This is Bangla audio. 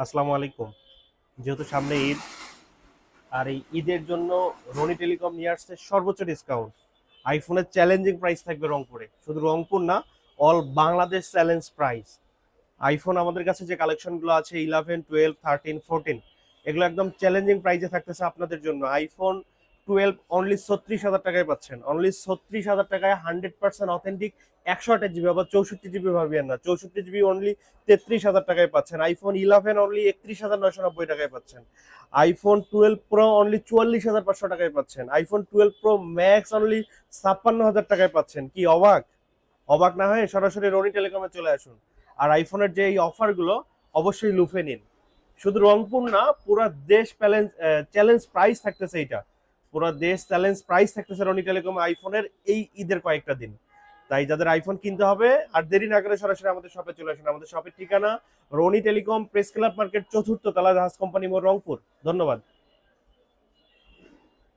আসসালামু আলাইকুম। যেহেতু সামনে ঈদ, আর এই ঈদের জন্য রনি টেলিকম নিয়ে আসছে সর্বোচ্চ ডিসকাউন্ট। আইফোনের চ্যালেঞ্জিং প্রাইস থাকবে রংপুরে, শুধু রংপুর না, all Bangladesh challenge price. IPhone আমাদের কাছে যে কালেকশনগুলো আছে 11, 12, 13, 14, এগুলো একদম চ্যালেঞ্জিং প্রাইসে থাকতেছে আপনাদের জন্য। আইফোন 12 অনলি 36,000 টাকায় পাচ্ছেন, অনলি 36,000 টাকায় 100% অথেন্টিক 128 জিবি, আবার 64 জিবি ভাবিয়েন না, 64 জিবি অনলি 33,000 টাকায় পাচ্ছেন। আইফোন 11 অনলি 31,990 টাকায় পাচ্ছেন। আইফোন 12 প্রো অনলি 44,500 টাকায় পাচ্ছেন। আইফোন 12 প্রো ম্যাক্স অনলি 56,000 টাকায় পাচ্ছেন। কি অবাক! অবাক না হয়ে সরাসরি রনি টেলিকমে চলে আসুন। আর আইফোনের যে এই অফারগুলো অবশ্যই লুফে নিন। শুধু রংপুর না, পুরো দেশ চ্যালেঞ্জ চ্যালেঞ্জ প্রাইস থাকতেছে এটা। পুরো দেশ চ্যালেঞ্জ প্রাইস থাকতেছে রনি টেলিকম আইফোনের এই ঈদের কয়েকটা দিন। তাই যাদের আইফোন কিনতে হবে আর দেরি না করে সরাসরি আমাদের শপে চলে আসুন। আমাদের শপের ঠিকানা Roni telecom, press club market, চতুর্থ তলা, জাহাজ কোম্পানি মোড়, রংপুর। ধন্যবাদ।